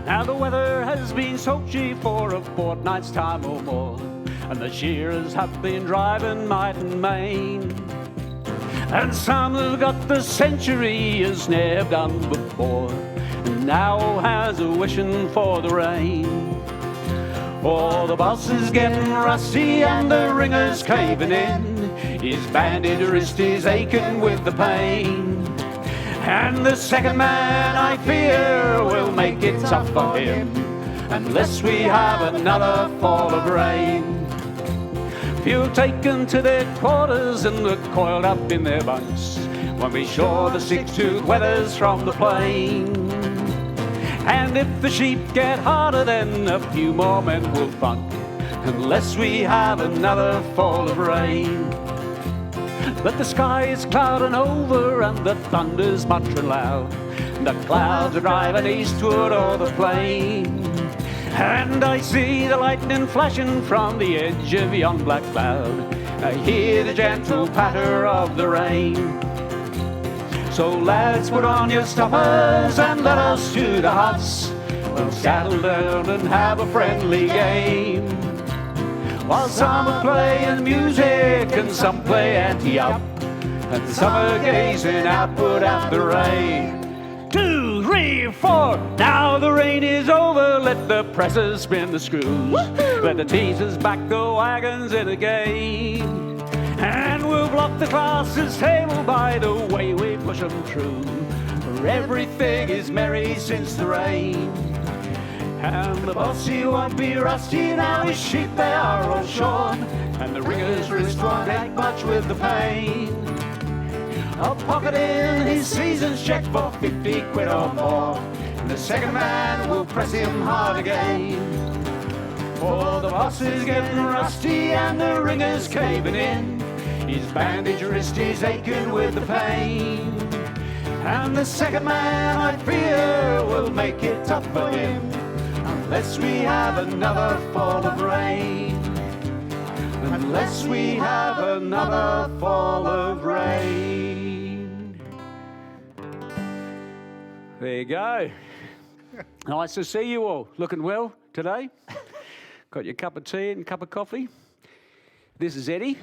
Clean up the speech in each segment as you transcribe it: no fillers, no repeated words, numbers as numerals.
Now the weather has been sultry for a fortnight's time or more, and the shearers have been driving might and main. And some have got the century as ne'er done before, and now has a wishing for the rain. Oh, the boss is getting rusty and the ringer's caving in. His banded wrist is aching with the pain. And the second man, I fear, will make it tough for him unless we have another fall of rain. Few taken to their quarters and are coiled up in their bunks when we shore the six-tooth weathers from the plain. And if the sheep get harder, then a few more men will funk unless we have another fall of rain. But the sky is clouding over and the thunder's muttering loud. The clouds are driving eastward o'er the plain. And I see the lightning flashing from the edge of yon black cloud. I hear the gentle patter of the rain. So lads, put on your stoppers and let us to the huts. We'll settle down and have a friendly game, while some are playing music and some play ante-up, and some are gazing outward at the rain. 2, 3, 4, now the rain is over, let the presses spin the screws. Woo-hoo! Let the teasers back the wagons in again. And we'll block the classes table by the way we push them through, for everything is merry since the rain. And the bossy won't be rusty now, his sheep they are all shorn, and the ringer's wrist won't ache much with the pain. I'll pocket in his season's check for 50 quid or more, and the second man will press him hard again. For the boss is getting rusty and the ringer's caving in. His bandaged wrist is aching with the pain. And the second man, I fear, will make it tough for him unless we have another fall of rain. Unless we have another fall of rain. There you go. Nice to see you all. Looking well today. Got your cup of tea and cup of coffee. This is Eddie.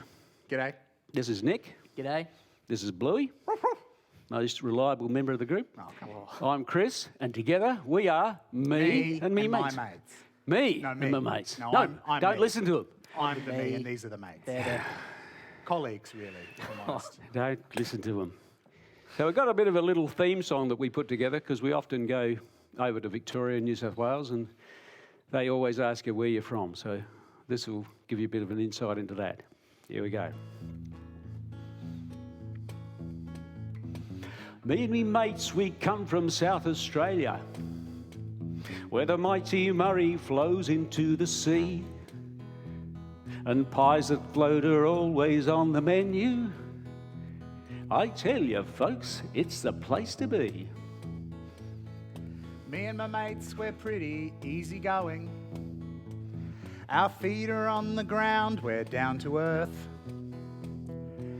G'day. This is Nick. G'day. This is Bluey, most reliable member of the group. Oh, come on. I'm Chris, and together we are me and me mates. My mates. Me No, me. and my mates. No, I'm don't me. listen to him. I'm the me and these are the mates. They're Colleagues, really, if I'm honest. Don't listen to him. So we've got a bit of a little theme song that we put together because we often go over to Victoria and New South Wales, and they always ask you where you're from. So this will give you a bit of an insight into that. Here we go. Me and me mates, we come from South Australia, where the mighty Murray flows into the sea, and pies that float are always on the menu. I tell you, folks, it's the place to be. Me and my mates, we're pretty easygoing. Our feet are on the ground, we're down to earth.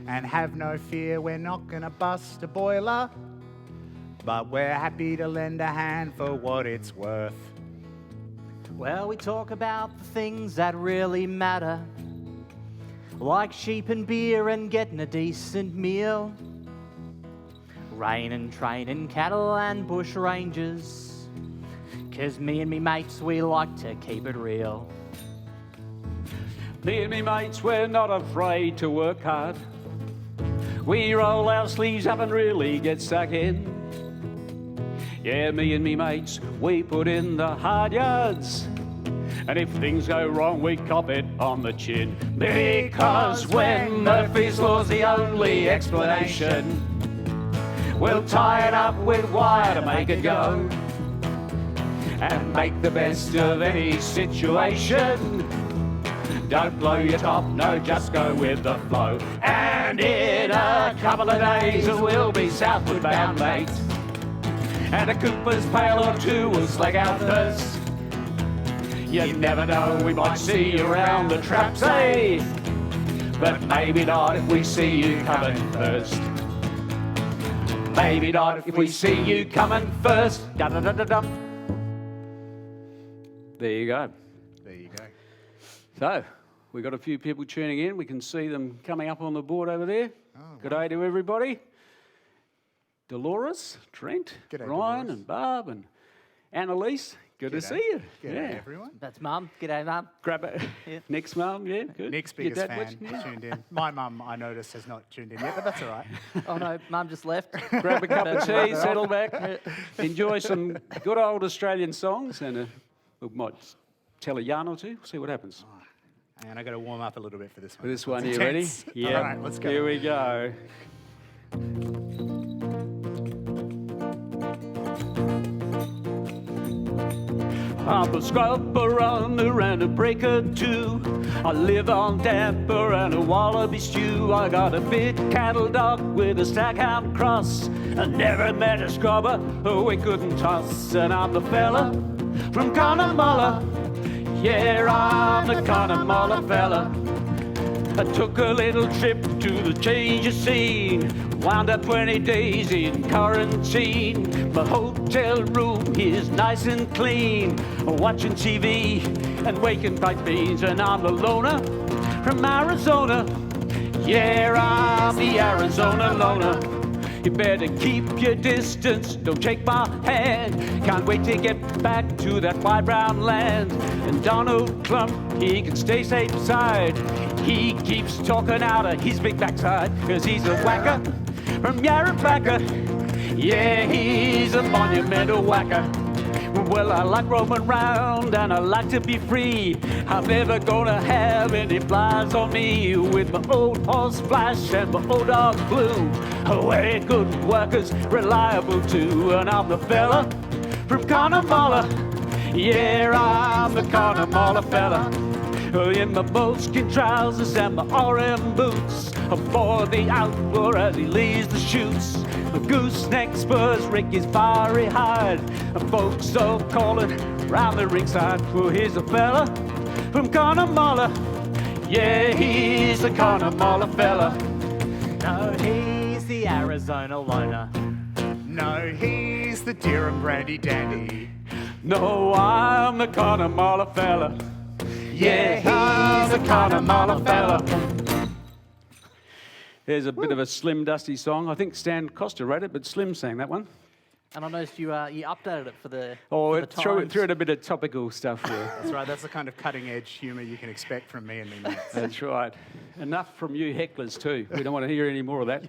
And have no fear, we're not gonna bust a boiler, but we're happy to lend a hand for what it's worth. Well, we talk about the things that really matter, like sheep and beer and getting a decent meal, rain and training cattle and bush rangers, 'cause me and me mates, we like to keep it real. Me and me mates, we're not afraid to work hard. We roll our sleeves up and really get stuck in. Yeah, me and me mates, we put in the hard yards, and if things go wrong, we cop it on the chin. Because when Murphy's Law's the only explanation, we'll tie it up with wire to make it go, and make the best of any situation. Don't blow your top, no, just go with the flow. And in a couple of days we'll be southward bound, mate, and a Cooper's pail or two will slag our thirst. You never know, we might see you around the traps, eh? But maybe not if we see you coming first. Maybe not if we see you coming first. Da-da-da-da-dum. There you go. There you go. So, we've got a few people tuning in. We can see them coming up on the board over there. Good day to everybody. Dolores, Trent, G'day, Ryan Dolores. and Barb and Annalise. Good to G'day. see you. G'day, everyone. That's Mum. G'day, Mum. Grab it. Yeah. Nick's mum, yeah, good. Nick's Your biggest dad fan watching you? tuned in. My mum, I noticed, has not tuned in yet, but that's all right. Oh no, Mum just left. Grab a cup of tea, settle back, enjoy some good old Australian songs, and we might tell a yarn or two, see what happens. And I got to warm up a little bit for this one. This one, It's you ready? intense. Yeah. All right, let's go. Here we go. I'm a scrubber on around a break or two. I live on damper and a wallaby stew. I got a big cattle dog with a staghound cross. I never met a scrubber who we couldn't toss. And I'm the fella from Connemara. Yeah, I'm the Connemara Fella. I took a little trip to the change of scene. Wound up 20 days in quarantine. My hotel room is nice and clean. Watching TV and waking baked beans. And I'm the loner from Arizona. Yeah, I'm the Arizona loner. You better keep your distance, don't take my hand. Can't wait to get back to that wide brown land. And Donald Trump, he can stay safe side. He keeps talking out of his big backside, 'cause he's a whacker from Yarrabacca. Yeah, he's a monumental whacker. Well, I like roaming round and I like to be free. I'm never gonna have any flies on me. With my old horse Flash and my old dog Blue, we're good workers, reliable too. And I'm the fella from Connemara. Yeah, I'm the Connemara Fella. In my moleskin trousers and my RM boots, aboard the outlaw as he leads the chutes. The gooseneck spurs Rick his fiery hide, and folks all calling round the ringside. Well, here's a fella from Connemara. Yeah, he's the Connemara Fella. No, he's the Arizona loner. No, he's the deer and brandy dandy. No, I'm the Connemara Fella. Yeah, he's the Connemara Fella. Here's a bit of a Slim Dusty song. I think Stan Costa wrote it, but Slim sang that one. And I noticed you updated it for the Oh, for the it threw times. in a bit of topical stuff there. That's right, that's the kind of cutting-edge humour you can expect from me and me mates. That's right. Enough from you hecklers too. We don't want to hear any more of that.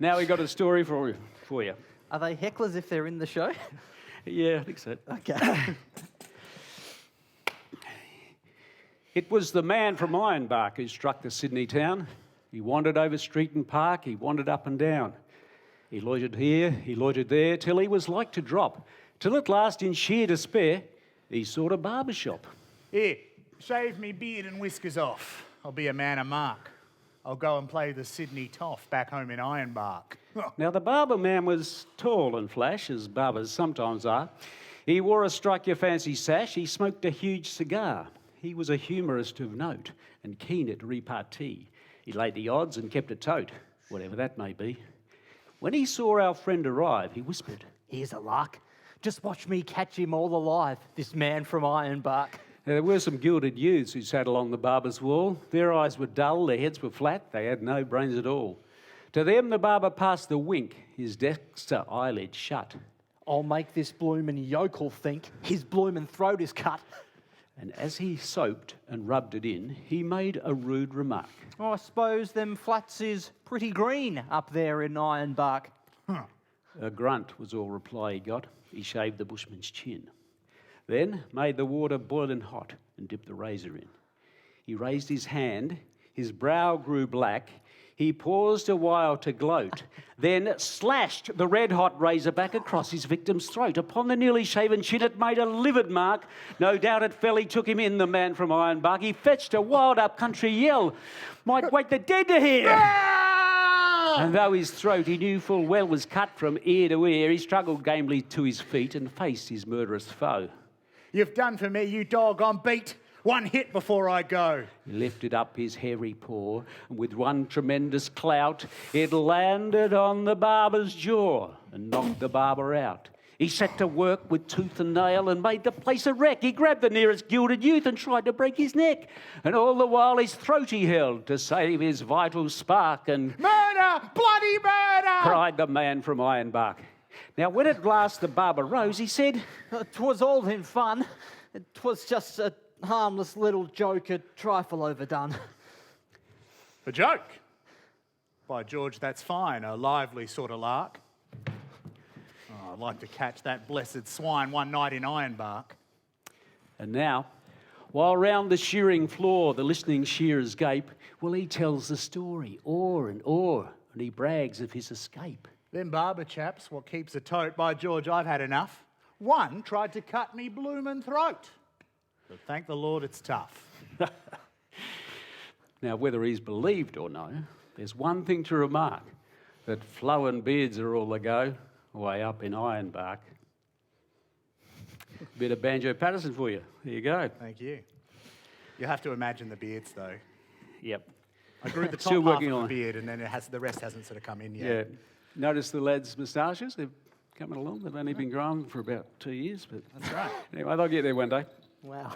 Now we got a story for you. Are they hecklers if they're in the show? Yeah, I think so. Okay. It was the man from Ironbark who struck the Sydney town. He wandered over street and park, he wandered up and down. He loitered here, he loitered there, till he was like to drop. Till at last, in sheer despair, he sought a barber shop. Here, shave me beard and whiskers off. I'll be a man of mark. I'll go and play the Sydney Toff back home in Ironbark. Now, the barber man was tall and flash, as barbers sometimes are. He wore a strike-your-fancy sash. He smoked a huge cigar. He was a humorist of note and keen at repartee. He laid the odds and kept a tote, whatever that may be. When he saw our friend arrive, he whispered, Here's a lark. Just watch me catch him all alive, this man from Ironbark. Now, there were some gilded youths who sat along the barber's wall. Their eyes were dull, their heads were flat, they had no brains at all. To them the barber passed the wink, his dexter eyelid shut. I'll make this bloomin' yokel think his bloomin' throat is cut. And as he soaped and rubbed it in, he made a rude remark. I suppose them flats is pretty green up there in Ironbark. A grunt was all reply he got. He shaved the bushman's chin. Then made the water boiling hot and dipped the razor in. He raised his hand, his brow grew black. He paused a while to gloat, then slashed the red-hot razor back across his victim's throat. Upon the nearly shaven chin it made a livid mark. No doubt it fell, he took him in, the man from Ironbark. He fetched a wild up-country yell. Might wake the dead to hear. And though his throat he knew full well was cut from ear to ear, he struggled gamely to his feet and faced his murderous foe. You've done for me, you dog, I'm beat. One hit before I go. He lifted up his hairy paw, and with one tremendous clout, it landed on the barber's jaw and knocked the barber out. He set to work with tooth and nail and made the place a wreck. He grabbed the nearest gilded youth and tried to break his neck. And all the while his throat he held to save his vital spark. And Murder! Bloody murder! cried the man from Ironbark. Now, when at last the barber rose, he said, "'Twas all in fun. 'Twas just a harmless little joke, a trifle overdone." A joke? By George, that's fine. A lively sort of lark. Oh, I'd like to catch that blessed swine one night in Ironbark. And now, while round the shearing floor the listening shearers gape, well, he tells the story, o'er and o'er, and he brags of his escape. Them barber chaps, what keeps a tote? By George, I've had enough. One tried to cut me bloomin' throat. But thank the Lord it's tough. Now, whether he's believed or no, there's one thing to remark, that flowing beards are all the go, way up in Ironbark. Bit of Banjo Paterson for you. There you go. Thank you. You'll have to imagine the beards, though. Yep. I grew the top Still half working of on the it. beard, and then the rest hasn't sort of come in yet. Yeah. Notice the lads' moustaches? They're coming along. They've only been growing for about 2 years, but That's right. anyway, they'll get there one day. Wow.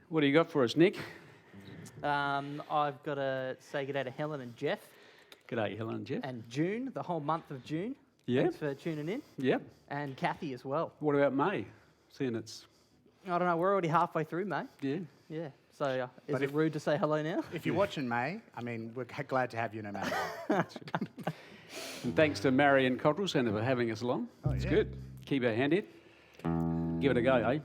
What do you got for us, Nick? I've got to say good day to Helen and Jeff G'day, Helen and Jeff. and June, the whole month of June. Yeah. Thanks for tuning in. Yep. And Kathy as well. What about May? Seeing it's, I don't know, we're already halfway through, mate. yeah. Yeah. So is But it rude to say hello now? If you're watching May, I mean, we're glad to have you no matter what. And thanks to Marion Cottrell Centre for having us along. Oh, It's yeah. good. Keep our hand in. Give it a go, eh?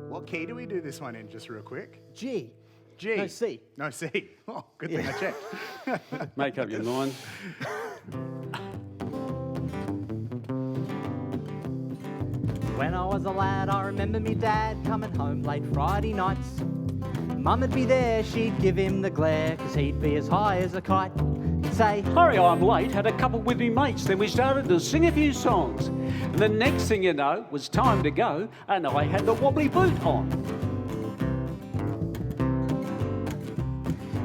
What key do we do this one in, just real quick? G. G. No, C. No, C. Oh, good thing I checked. Make up your mind. When I was a lad, I remember me dad coming home late Friday nights. Mum would be there, she'd give him the glare, 'cause he'd be as high as a kite. He'd say, Sorry, I'm late. Had a couple with me mates. Then we started to sing a few songs. And the next thing you know, was time to go, and I had the wobbly boot on.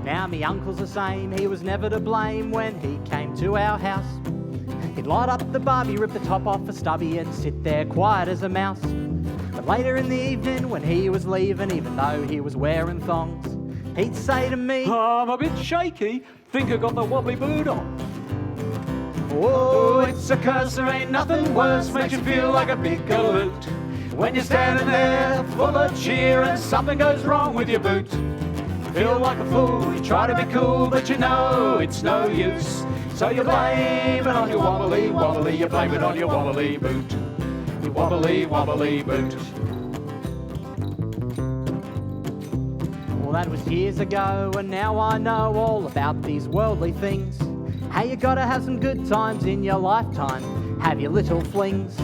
now me uncle's the same, he was never to blame when he came to our house. He'd light up the barbie, rip the top off a stubby, and sit there quiet as a mouse. But later in the evening, when he was leaving, even though he was wearing thongs, he'd say to me, I'm a bit shaky. Think I got the wobbly boot on. "Whoa, Oh, it's a curse. There ain't nothing worse. Makes you feel like a big galoot. When you're standing there, full of cheer, and something goes wrong with your boot. Feel like a fool. You try to be cool, but you know it's no use. So you blame it on your wobbly, wobbly. You blame it on your wobbly boot. Your wobbly, wobbly boot. Well, that was years ago, and now I know all about these worldly things. How you gotta have some good times in your lifetime, have your little flings.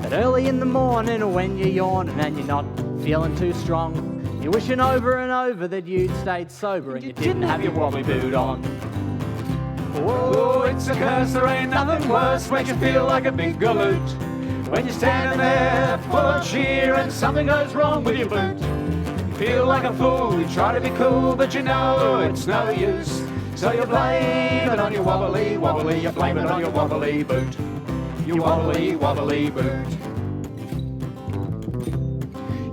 But early in the morning, when you're yawning and you're not feeling too strong, you're wishing over and over that you'd stayed sober and you didn't have your wobbly boot on. Oh, it's a curse. There ain't nothing worse. Makes you feel like a big galoot. When you're standing there, full of cheer, and something goes wrong with your boot. Feel like a fool, you try to be cool, but you know it's no use. So you blame it on your wobbly, wobbly, you blame it on your wobbly boot. Your wobbly, wobbly boot.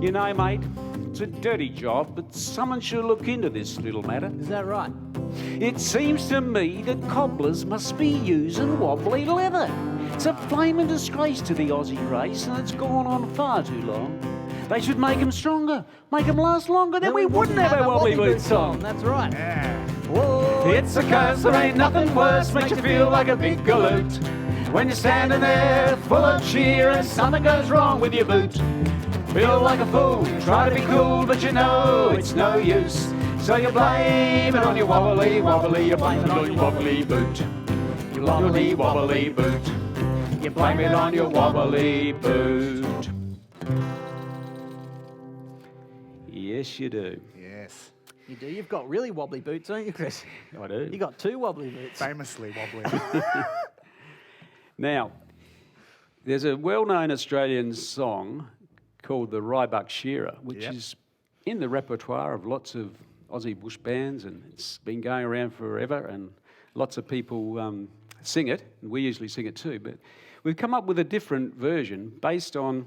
You know, mate, it's a dirty job, but someone should look into this little matter. Is that right? It seems to me that cobblers must be using wobbly leather. It's a flaming disgrace to the Aussie race, and it's gone on far too long. They should make them stronger, make them last longer, then we wouldn't have our wobbly boots on. That's right. Yeah. Whoa, It's a curse, there ain't nothing worse, makes you feel like a big galoot. When you're standing there, full of cheer, and something goes wrong with your boot. Feel like a fool, you try to be cool, but you know it's no use. So you blame it on your wobbly, wobbly, you blame it on your wobbly boot. Your wobbly, wobbly boot. You blame it on your wobbly boot. Yes, you do. Yes. you do. You've got really wobbly boots, don't you, Chris? I do. You got two wobbly boots. Famously wobbly. Now, there's a well-known Australian song called the Rybak Shira, which Yep. is in the repertoire of lots of Aussie bush bands, and it's been going around forever, and lots of people sing it, and we usually sing it too, but we've come up with a different version based on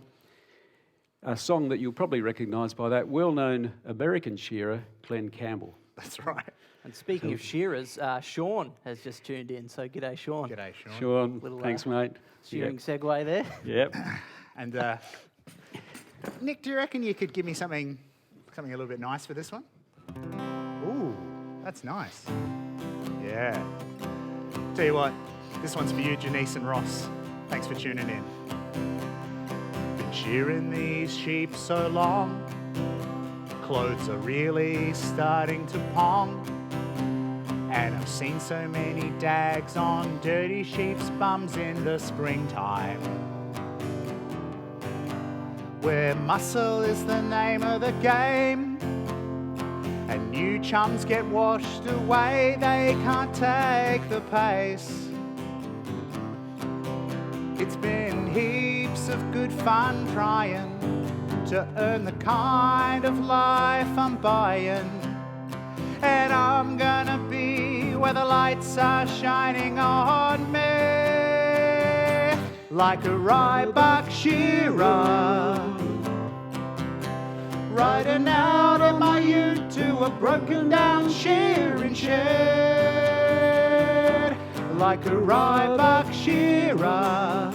a song that you'll probably recognise by that well-known American shearer, Glenn Campbell. That's right. And speaking of shearers, Sean has just tuned in, so g'day, Sean. G'day, Sean. Sean, Little, thanks, mate. Shearing segue there. Yep. And Nick, do you reckon you could give me something a little bit nice for this one? Ooh, that's nice. Yeah. Tell you what, this one's for you, Janice and Ross. Thanks for tuning in. Been shearing these sheep so long, clothes are really starting to pong. And I've seen so many dags on dirty sheep's bums in the springtime, where muscle is the name of the game, and new chums get washed away, they can't take the pace. It's been heaps of good fun trying to earn the kind of life I'm buying, and I'm gonna be where the lights are shining on me, like a Rybak Shira, riding out in my ute to a broken down shearing shed, like a Rybak Shira,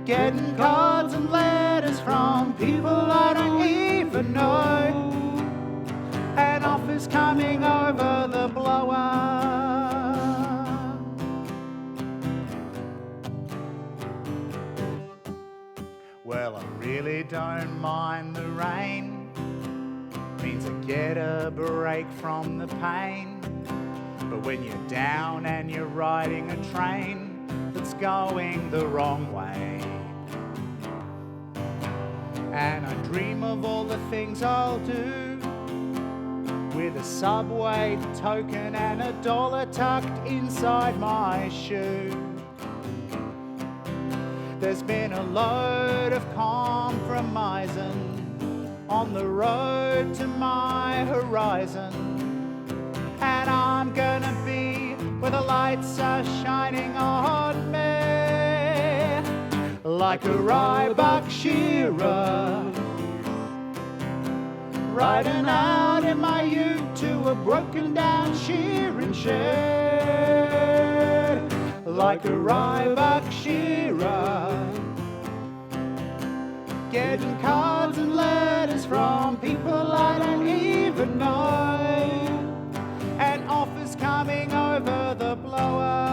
getting cards and letters from people I don't even know, and offers coming over the blower. Well, I really don't mind the rain, means I get a break from the pain. But when you're down and you're riding a train that's going the wrong way, and I dream of all the things I'll do, with a subway token and $1 tucked inside my shoe. There's been a load of compromising on the road to my horizon, and I'm gonna be where the lights are shining on me, like a Rybak Shira, riding out in my ute to a broken down shearing shed, like a Rybak Shira, getting cards and letters from people I don't even know, and offers coming over the blower.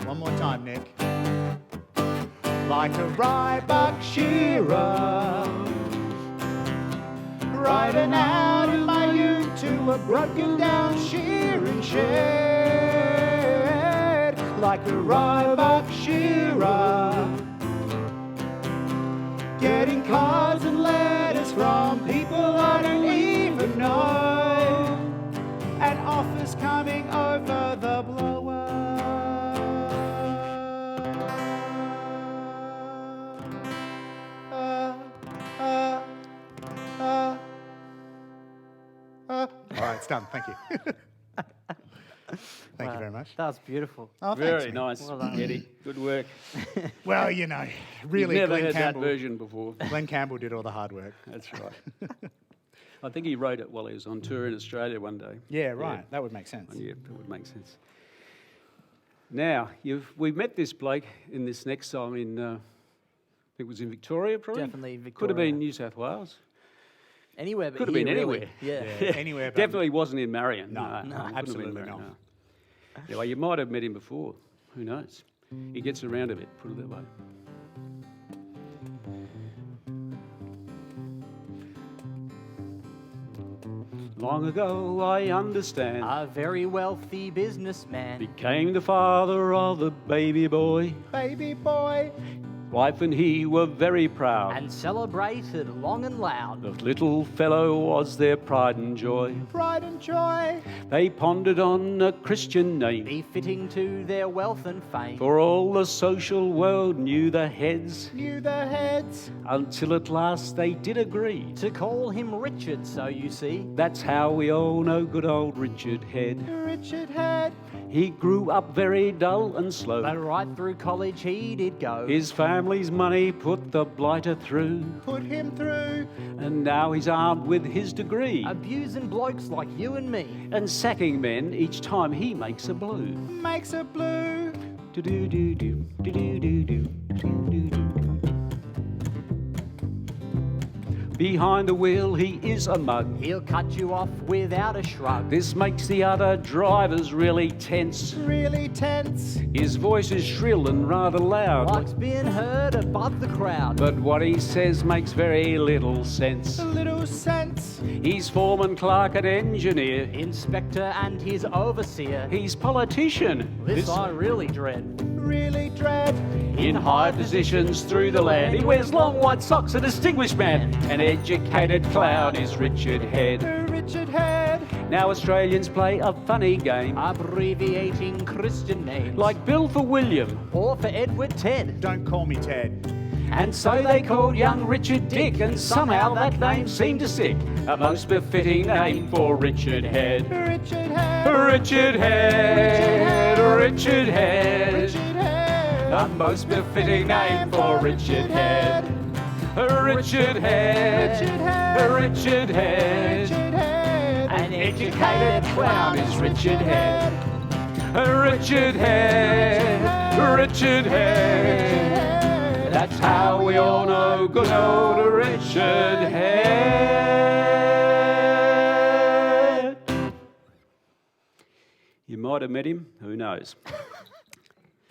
One more time, Nick. Like a Rybak Shira, riding out in my ute to a broken down shearing shed, like a Rybak Shira, getting cards and letters from people I don't even know, and offers coming over the blower. All right, it's done. Thank you. Thank you very much. That was beautiful. Oh, Very thanks, nice, Well done. Eddie. Good work. Well, you know, really, You've never Glenn heard Campbell. that version before. Glenn Campbell did all the hard work. That's right. I think he wrote it while he was on tour in Australia one day. Yeah, right. That would make sense. Yeah, that would make sense. Now, we've met this bloke in this next song in, I think it was in Victoria, probably? Definitely Victoria. Could have been New South Wales. Anywhere but Could have here, been really. anywhere. Yeah. Anywhere. But Definitely wasn't in Marion. No, couldn't have been absolutely Marion, not. no. Yeah, well, you might have met him before. Who knows? He gets around a bit, put it that way. Long ago, I understand, A very wealthy businessman. became the father of the baby boy. Baby boy. Wife and he were very proud. and celebrated long and loud. The little fellow was their pride and joy. Pride and joy. They pondered on a Christian name, Befitting to their wealth and fame. for all the social world knew the heads, Knew the heads. until at last they did agree. To call him Richard, so you see. That's how we all know good old Richard Head. Richard Head. He grew up very dull and slow. But right through college he did go. His family's money put the blighter through, Put him through. and now he's armed with his degree, Abusing blokes like you and me. and sacking men each time he makes a blue. Makes a blue. Do-do-do-do, do-do-do-do, do-do-do. Behind the wheel he is a mug. He'll cut you off without a shrug. This makes the other drivers really tense. Really tense. His voice is shrill and rather loud, Likes being heard above the crowd. but what he says makes very little sense. A little sense. He's foreman, clerk and engineer. Inspector and his overseer. He's politician. This I really dread. Really dread. In high positions through the land, he wears long white socks, a distinguished man. An educated clown is Richard Head. Richard Head. Now Australians play a funny game, Abbreviating Christian names. like Bill for William, or for Edward Ted. Don't call me Ted. and so they called young Richard Dick, and somehow that name seemed to stick. A most befitting name for Richard Head. Richard Head. Richard Head. Richard Head. Richard Head. A most befitting name for Richard Head. Richard Head. Richard Head. Richard Head. Richard Head. An educated clown is Richard Head. Richard Head. Richard Head. That's how we all know good old Richard Head. You might have met him, who knows?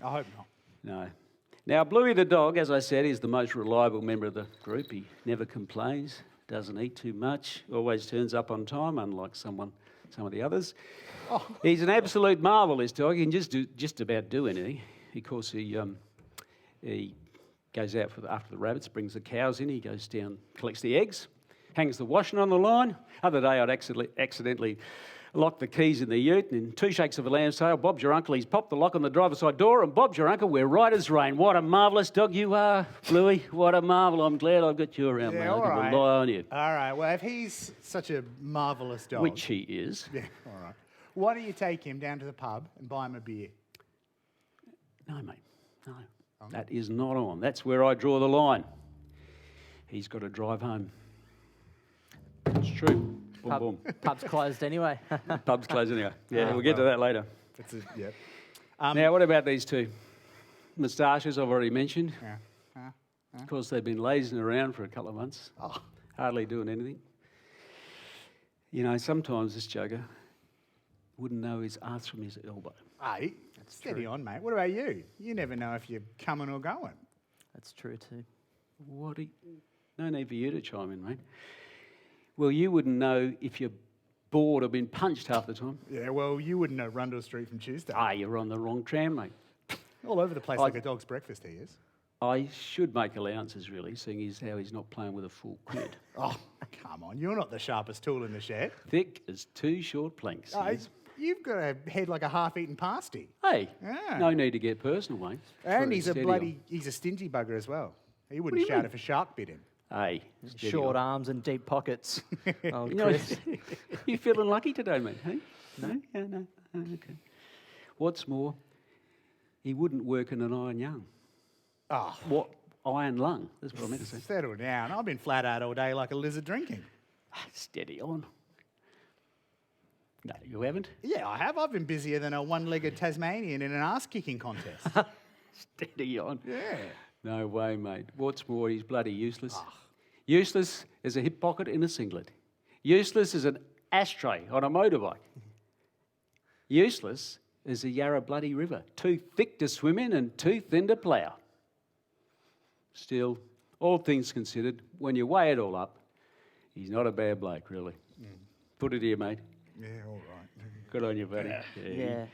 I hope not. No. Now, Bluey the dog, as I said, is the most reliable member of the group. He never complains, doesn't eat too much, always turns up on time, unlike some of the others. Oh. He's an absolute marvel, this dog. He can just about do anything. Of course, he goes out after the rabbits, brings the cows in, he goes down, collects the eggs, hangs the washing on the line. Other day I'd accidentally locked the keys in the ute, and in 2 shakes of a lamb's tail, Bob's your uncle. He's popped the lock on the driver's side door, and Bob's your uncle. We're right as rain. What a marvellous dog you are, Bluey. What a marvel. I'm glad I've got you around, mate. I all can right. rely on you. All right, well, if he's such a marvellous dog... Which he is. Yeah, all right. Why don't you take him down to the pub and buy him a beer? No, mate, no. That is not on. That's where I draw the line. He's got to drive home. It's true. Boom, boom. Pub's closed anyway. Pub's closed anyway. Yeah, we'll get to that later. That's it, yep. Now, what about these two? Moustaches, I've already mentioned. Yeah. Of course, they've been lazing around for a couple of months, hardly doing anything. You know, sometimes this jugger wouldn't know his arse from his elbow. Hey, steady on, mate. What about you? You never know if you're coming or going. That's true too. No need for you to chime in, mate. Well, you wouldn't know if you're bored or been punched half the time. Yeah, well, you wouldn't know Rundle Street from Tuesday. You're on the wrong tram, mate. All over the place like a dog's breakfast, he is. I should make allowances, really, seeing as how he's not playing with a full quid. Oh, come on. You're not the sharpest tool in the shed. Thick as 2 short planks. he is. You've got a head like a half-eaten pasty. Hey, Yeah. no need to get personal, mate. And he's Steady he's a stingy bugger as well. He do wouldn't you shout mean? if a shark bit him. on. Hey, steady Short on. arms and deep pockets. Oh, You know, Chris. you feeling lucky today, mate? Hey? No? Yeah, no. Oh, okay. What's more, he wouldn't work in an iron lung. Oh, What? Iron lung. That's what I meant to say. settle down. I've been flat out all day like a lizard drinking. Steady on. No, you haven't? Yeah, I have. I've been busier than a one-legged Tasmanian in an ass-kicking contest. Steady on. Yeah. No way, mate. What's more, he's bloody useless. Useless as a hip pocket in a singlet. Useless as an ashtray on a motorbike. Useless as a Yarra bloody river. Too thick to swim in and too thin to plough. Still, all things considered, when you weigh it all up, he's not a bad bloke, really. Put it here, mate. Yeah, all right. Good on you, buddy. Yeah.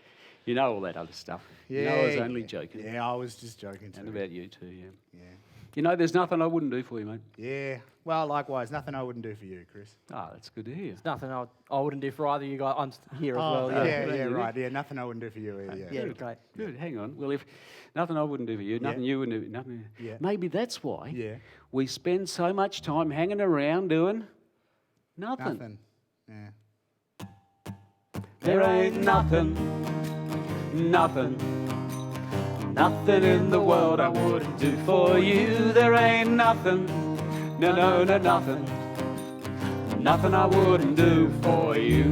You know all that other stuff. Yeah, You know I was only joking. Yeah, I was just joking too. And about you too, yeah. Yeah. You know, there's nothing I wouldn't do for you, mate. Yeah. Well, likewise, nothing I wouldn't do for you, Chris. Ah, that's good to hear. Nothing I wouldn't do for either of you guys. I'm here as well. yeah, Yeah. yeah, right. Yeah, nothing I wouldn't do for you either. Yeah. Yeah, great. Good, hang on. Well, if nothing I wouldn't do for you, nothing you wouldn't do, nothing. Yeah. Maybe that's why Yeah. we spend so much time hanging around doing nothing. Nothing. Yeah. There ain't nothing, nothing in the world I wouldn't do for you. There ain't nothing, no, nothing I wouldn't do for you.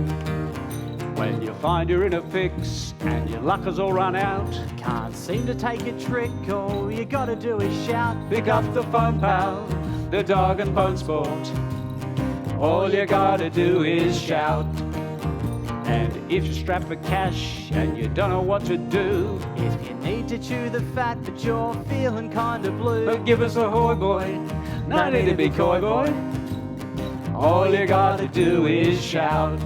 When you find you're in a fix and your luck has all run out, Can't seem to take a trick. All you gotta do is shout. pick up the phone, pal, the dog and bone sport. All you gotta do is shout. And if you're strapped for cash and you don't know what to do, If you need to chew the fat but you're feeling kinda blue, well, give us a hoy, boy. No need to be coy, boy. All you gotta do is shout.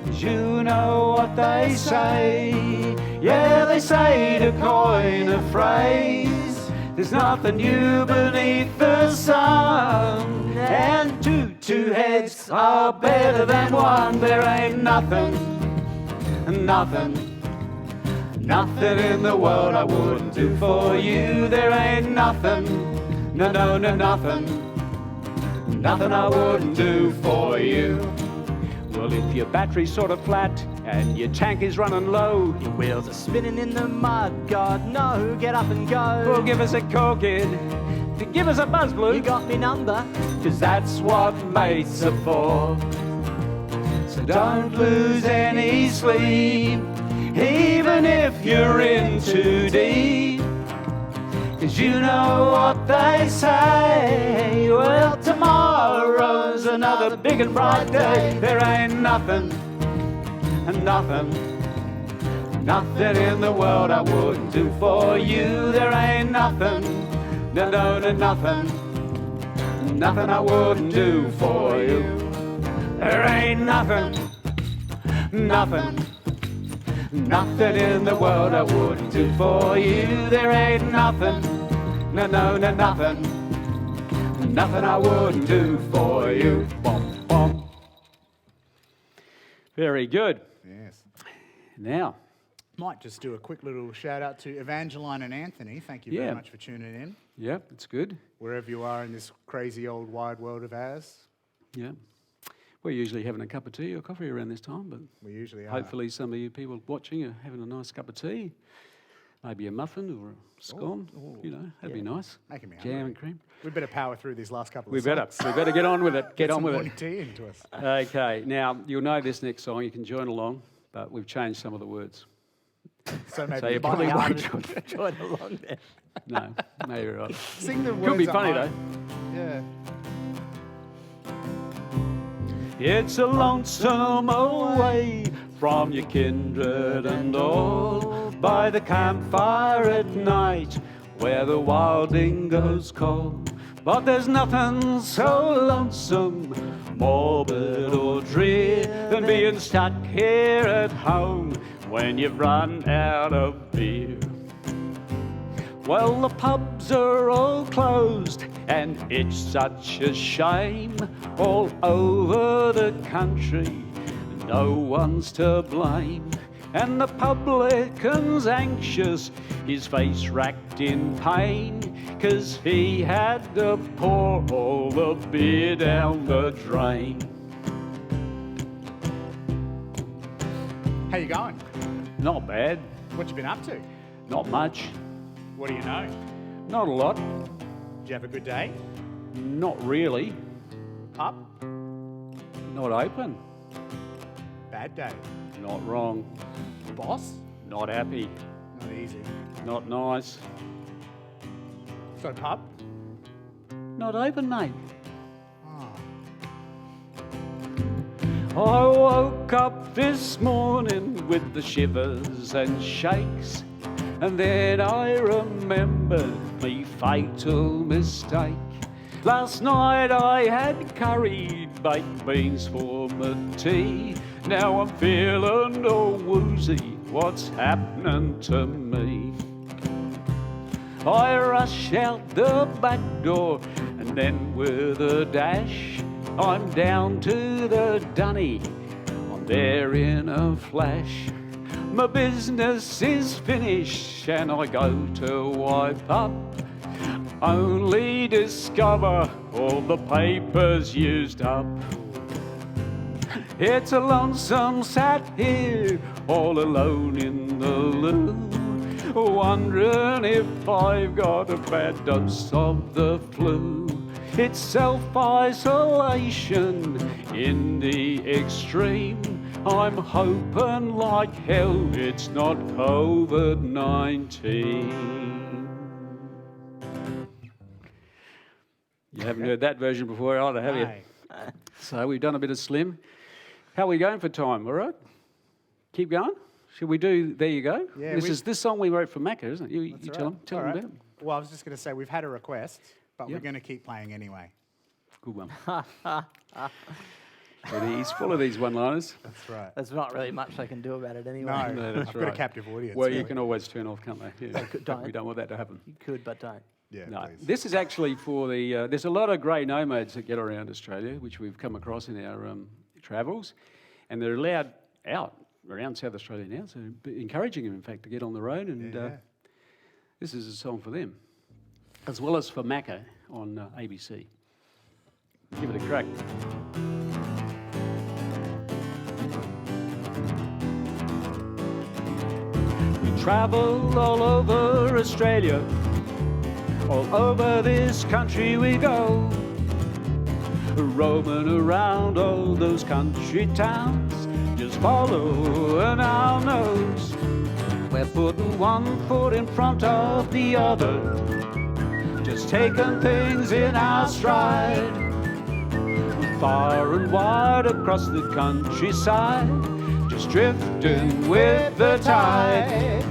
'Cause you know what they say. Yeah, they say to coin a phrase, there's nothing new beneath the sun. And two heads are better than one. There ain't nothing in the world I wouldn't do for you. There ain't nothing, no, nothing I wouldn't do for you. Well, if your battery's sort of flat and your tank is running low, your wheels are spinning in the mud. God, no, get up and go. well, give us a call, kid. Give us a buzz, Blue. You got me number. 'Cause that's what mates are for. So don't lose any sleep, even if you're in too deep. 'Cause you know what they say. Well, tomorrow's another big and bright day. There ain't nothing in the world I wouldn't do for you. There ain't nothing, no, nothing I wouldn't do for you. There ain't nothing in the world I wouldn't do for you. There ain't nothing, no, nothing I wouldn't do for you. Bom, bom. Very good. Yes. Now, Might just do a quick little shout out to Evangeline and Anthony. Thank you Yeah. very much for tuning in, yeah, it's good. wherever you are in this crazy old wide world of ours. Yeah. We're usually having a cup of tea or coffee around this time, but We usually are. hopefully some of you people watching are having a nice cup of tea. Maybe a muffin or a scone, you know, that'd be nice. Making me Jam hungry. and cream. We better power through these last couple We of better songs. get on with it. Get on some with morning it. tea into us. Okay, now you'll know this next song. You can join along, but we've changed some of the words. So maybe So you you probably might won't Join along there. No, maybe you're right. sing the words. Could be at funny home. though. Yeah. It's a lonesome away from your kindred and all, by the campfire at night where the wild dingoes call. But there's nothing so lonesome, morbid or drear than being stuck here at home when you've run out of beer. Well, the pubs are all closed and it's such a shame. All over the country, no one's to blame. And the publican's anxious, his face racked in pain, 'cause he had to pour all the beer down the drain. How you going? Not bad, What you been up to? not much, What do you know? not a lot, Did you have a good day? not really, Pub? not open, Bad day. not wrong, Boss? not happy, Not easy. not nice, So pub? not open, mate. Oh. I woke up this morning with the shivers and shakes, and then I remembered me fatal mistake. Last night I had curried baked beans for my tea. Now I'm feeling all woozy what's happening to me. I rush out the back door, and then with a dash, I'm down to the dunny. I'm there in a flash. My business is finished, and I go to wipe up, only discover all the paper's used up. It's a lonesome sat here, all alone in the loo, wondering if I've got a bad dose of the flu. It's self-isolation in the extreme. I'm hoping like hell it's not COVID-19. You haven't heard that version before either, have you? So we've done a bit of Slim. How are we going for time? All right? Keep going? Should we do There You Go? Yeah, this is this song we wrote for Macca, isn't it? You That's tell right. them All right. about it. Well, I was just going to say we've had a request, but Yep. we're going to keep playing anyway. Good one. And he's full of these one-liners. That's right. There's not really much I can do about it anyway. No, No, that's I've got a right. captive audience. Well, you really. can always turn off, can't they? Yeah. don't. We don't want that to happen. You could, but don't. Yeah, No, please. this is actually for the. There's a lot of grey nomads that get around Australia, which we've come across in our travels, and they're allowed out around South Australia now. So encouraging them, in fact, to get on the road, and Yeah. this is a song for them, as well as for Macca on ABC. Give it a crack. We travel all over Australia. All over this country we go, roaming around all those country towns, just following our nose. We're putting one foot in front of the other, just taking things in our stride. Far and wide across the countryside, just drifting with the tide.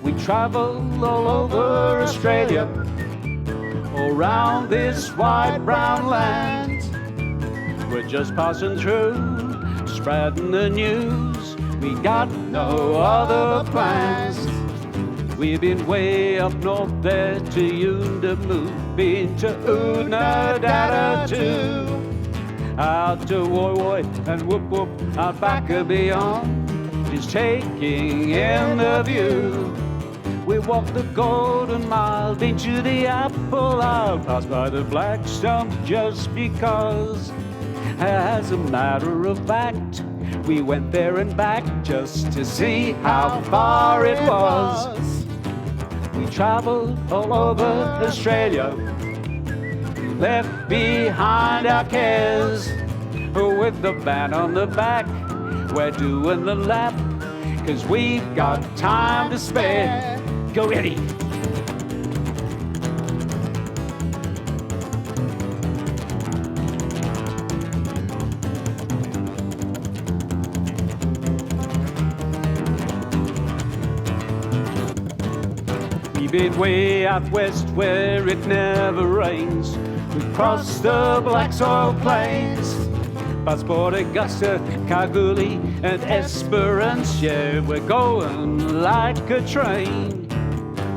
We travel all over Australia, all round this wide brown land. We're just passing through, spreading the news. We got no other plans. We've been way up north there to Yuendamu, been to Oodnadatta too. Out to Woy Woy and Whoop Whoop, out back and beyond, just taking in the view. We walked the Golden Mile, been to the Apple Isle, passed by the Black Stump just because. As a matter of fact, we went there and back just to see how far it was. We travelled all over Australia, left behind our cares. With the band on the back, we're doing the lap, 'cause we've got time to spare. Go Eddie! We've been way out west where it never rains. We've crossed the black soil plains, past Port Augusta, Kalgoorlie and Esperance. Yeah, we're going like a train.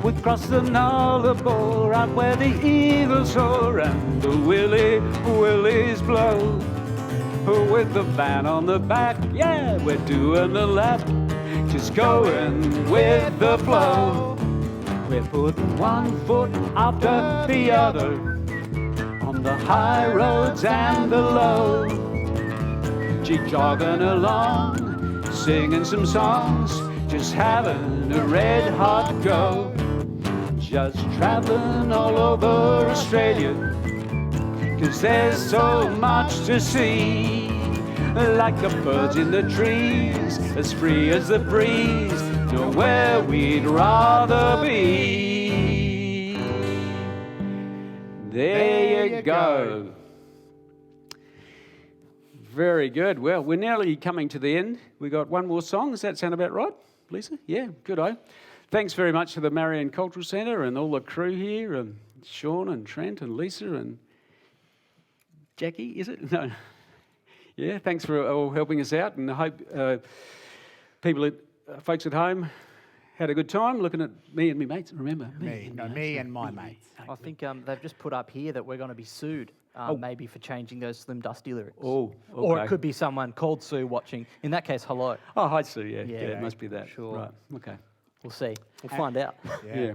We've crossed the Nullarbor, out where the eagles soar and the willies blow. With the band on the back, yeah, we're doing the lap, just going with the flow. We're putting one foot after the other on the high roads and the low. Jogging along, singing some songs, just having a red hot go. Just traveling all over Australia, 'cause there's so much to see. Like the birds in the trees, as free as the breeze, nowhere we'd rather be. There you go. Very good. Well, we're nearly coming to the end. We got one more song. Does that sound about right, Lisa? Yeah, good-o. Thanks very much to the Marion Cultural Centre and all the crew here, and Sean and Trent and Lisa and Jackie, is it? No. Yeah, thanks for all helping us out, and I hope people folks at home had a good time looking at me and me mates. Remember? Me and my mates. I think they've just put up here that we're going to be sued, maybe for changing those Slim Dusty lyrics. Oh, okay. Or it could be someone called Sue watching. In that case, hello. Oh, hi, Sue, yeah. Yeah, It must be that. sure. Right, okay. We'll see. We'll find out. Yeah.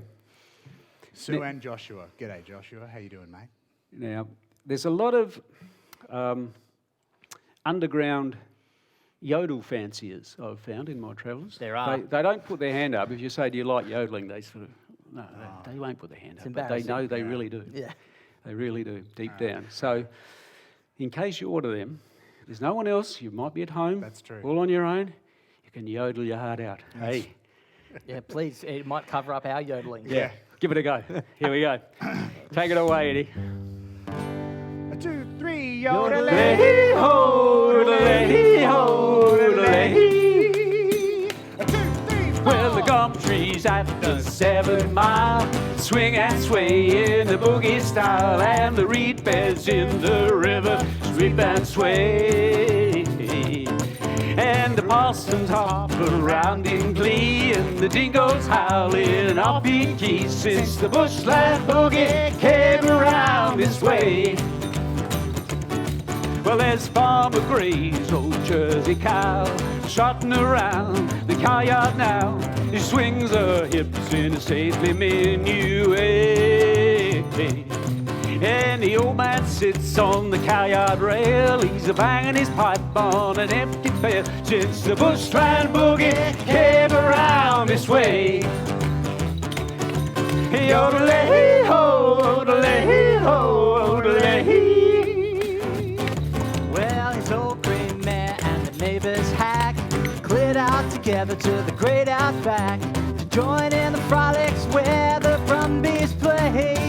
Sue and Joshua. G'day, Joshua. How you doing, mate? Now, there's a lot of underground yodel fanciers I've found in my travels. There are. They don't put their hand up. If you say, do you like yodeling, they sort of, no, they won't put their hand up. But they know they really do. Yeah. They really do, deep down. So, in case you order them, there's no one else, you might be at home. That's true. All on your own, you can yodel your heart out. Hey. Yeah, please. It might cover up our yodeling. Yeah. Give it a go. Here we go. Take it away, Eddie. 1, 2, 3, Yodelay, ho, yodelay, ho, yodelay. 1, 2, 3, 4. Well, the gum trees after 7 Mile swing and sway in the boogie style, and the reed beds in the river sweep and sway. And the parsons hop around in glee, and the dingoes howl in an offbeat key, since the bushland boogie came around this way. Well, there's Farmer Gray's old Jersey cow trotting around the cow yard now. He swings her hips in a stately minuet, and the old man sits on the cow yard rail. He's a-banging his pipe on an empty pail, since the bushland boogie came around this way. Yodelay-ho, yodelay-ho, yodelay. Well, his old gray mare and the neighbor's hack cleared out together to the great outback to join in the frolics where the brumbies play.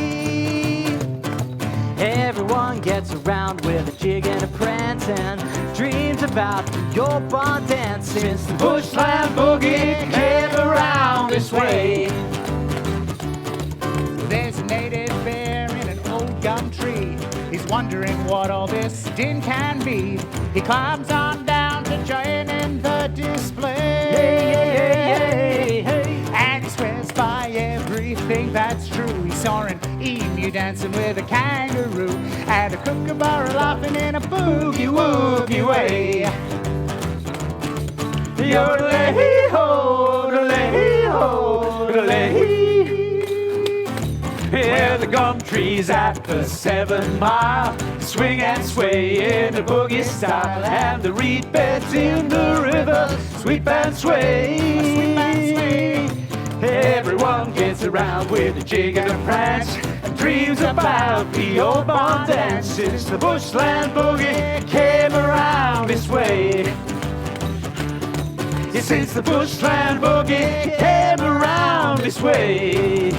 Everyone gets around with a jig and a prance and dreams about the old barn dance, since the bushland boogie came around this way. There's a native bear in an old gum tree. He's wondering what all this din can be. He climbs on down to join in the display. And he swears by everything that's true. He saw an emu dancing with a kangaroo, and a kookaburra laughing in a boogie-woogie way. Yodelay-ho, yodelay-ho, yodelay. Yeah, the gum trees at the 7 Mile swing and sway in the boogie style, and the reed beds in the river sweep and sway. Everyone gets around with a jig and a prance and dreams about the old barn dance, since the bushland boogie came around this way. Yeah, since the bushland boogie came around this way.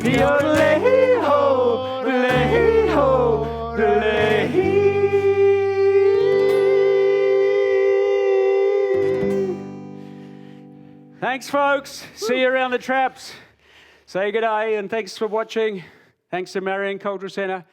Yodelay-ho, yodelay-ho, yodelay. Thanks, folks. See you around the traps. Say good day, and thanks for watching. Thanks to Marion Cultural Centre.